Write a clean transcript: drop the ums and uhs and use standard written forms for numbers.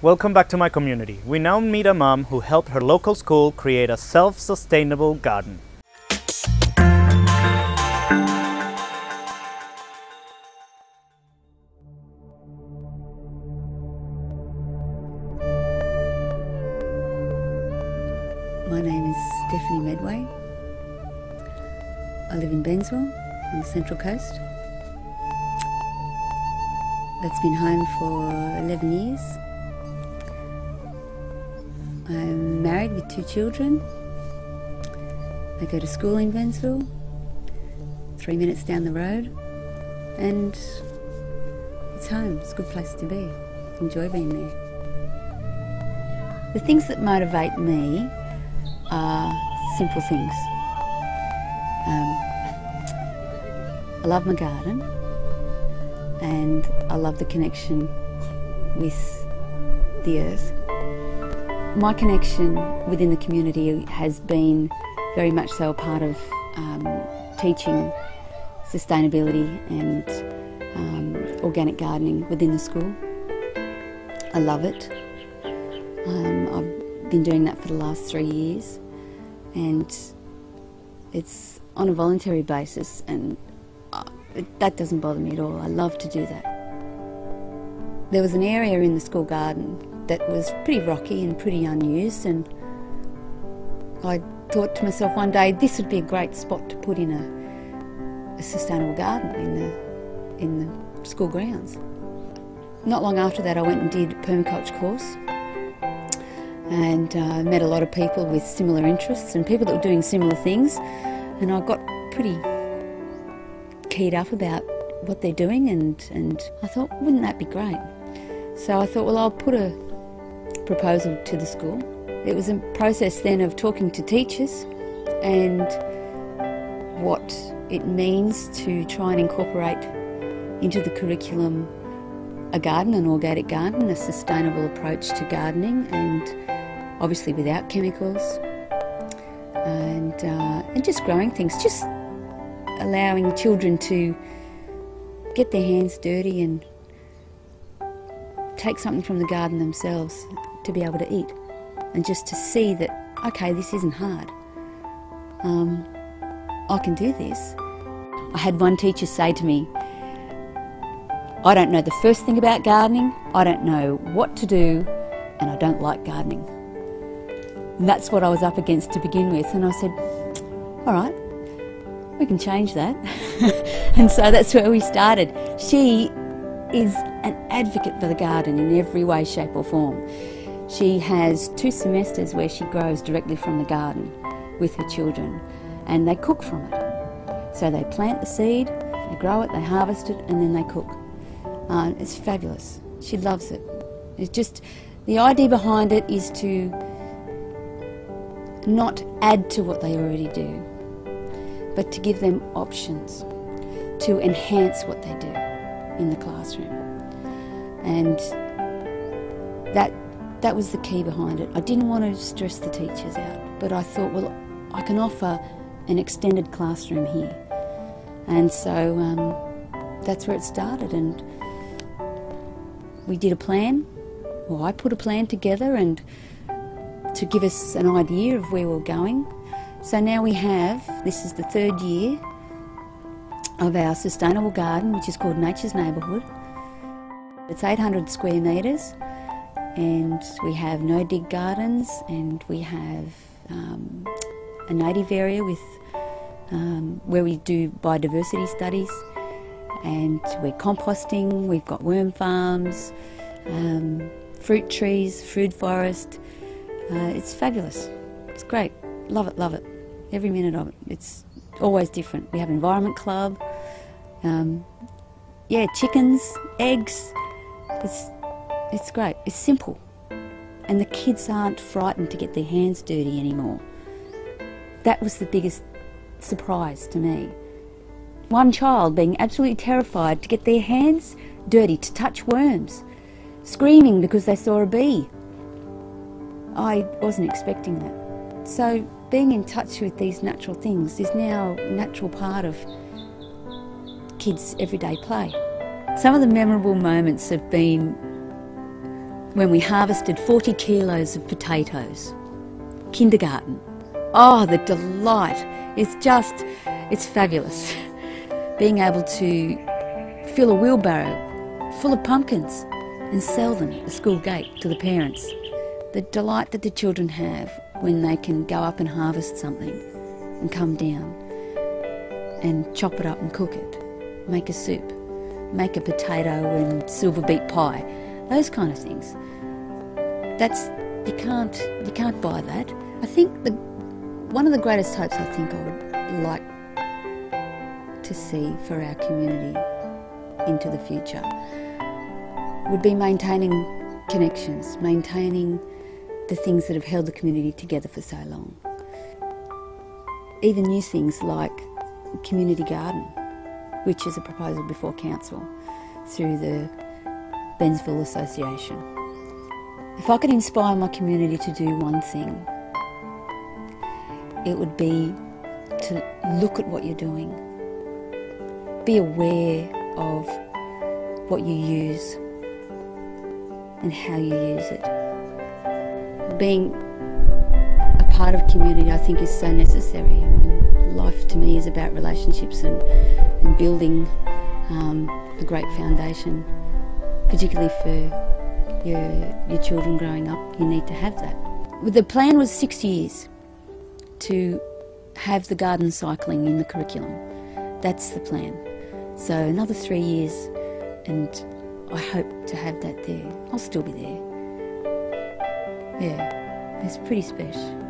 Welcome back to my community. We now meet a mom who helped her local school create a self-sustainable garden. My name is Stephanie Medway. I live in Benswell on the Central Coast. That's been home for 11 years. I'm married with 2 children. I go to school in Bensville, 3 minutes down the road, and it's home. It's a good place to be. Enjoy being there. The things that motivate me are simple things. I love my garden, and I love the connection with the earth. My connection within the community has been very much so a part of teaching sustainability and organic gardening within the school. I love it. I've been doing that for the last 3 years, and it's on a voluntary basis, and that doesn't bother me at all. I love to do that. There was an area in the school garden that was pretty rocky and pretty unused, and I thought to myself one day this would be a great spot to put in a sustainable garden in the school grounds. Not long after that I went and did a permaculture course, and met a lot of people with similar interests and people that were doing similar things, and I got pretty keyed up about what they're doing, and I thought, wouldn't that be great? So I thought, well, I'll put a proposal to the school. It was a process then of talking to teachers and what it means to try and incorporate into the curriculum a garden, an organic garden, a sustainable approach to gardening, and obviously without chemicals, and just growing things, just allowing children to get their hands dirty and take something from the garden themselves to be able to eat, and just to see that, okay, this isn't hard. I can do this. I had one teacher say to me, I don't know the first thing about gardening, I don't know what to do, and I don't like gardening. And that's what I was up against to begin with, and I said, all right, we can change that. And so that's where we started. She is an advocate for the garden in every way, shape or form. She has 2 semesters where she grows directly from the garden with her children, and they cook from it. So they plant the seed, they grow it, they harvest it, and then they cook. It's fabulous. She loves it. It's just, the idea behind it is to not add to what they already do, but to give them options to enhance what they do in the classroom. And that was the key behind it. I didn't want to stress the teachers out, but I thought, well, I can offer an extended classroom here. And so that's where it started, and we did a plan, or I put a plan together, and to give us an idea of where we're going. So now we have, this is the 3rd year of our sustainable garden, which is called Nature's Neighbourhood. It's 800 square metres, and we have no-dig gardens, and we have a native area with where we do biodiversity studies, and we're composting, we've got worm farms, fruit trees, food forest. It's fabulous. It's great. Love it, love it. Every minute of it. It's always different. We have an environment club. Yeah, chickens, eggs. It's great. It's simple. And the kids aren't frightened to get their hands dirty anymore. That was the biggest surprise to me. One child being absolutely terrified to get their hands dirty, to touch worms, screaming because they saw a bee. I wasn't expecting that. So being in touch with these natural things is now a natural part of kids' everyday play. Some of the memorable moments have been when we harvested 40 kilos of potatoes. Kindergarten. Oh, the delight. It's fabulous. Being able to fill a wheelbarrow full of pumpkins and sell them at the school gate to the parents. The delight that the children have when they can go up and harvest something and come down and chop it up and cook it, make a soup, make a potato and silver beet pie, those kind of things. You can't buy that. I think one of the greatest hopes I think I would like to see for our community into the future would be maintaining connections, maintaining the things that have held the community together for so long. Even new things like community garden, which is a proposal before council through the Bensville Association. If I could inspire my community to do one thing, it would be to look at what you're doing, be aware of what you use and how you use it. Being a part of community, I think, is so necessary. I mean, life to me is about relationships and building a great foundation, particularly for your children growing up. You need to have that. The plan was 6 years to have the garden cycling in the curriculum. That's the plan. So another 3 years and I hope to have that there. I'll still be there. Yeah, it's pretty special.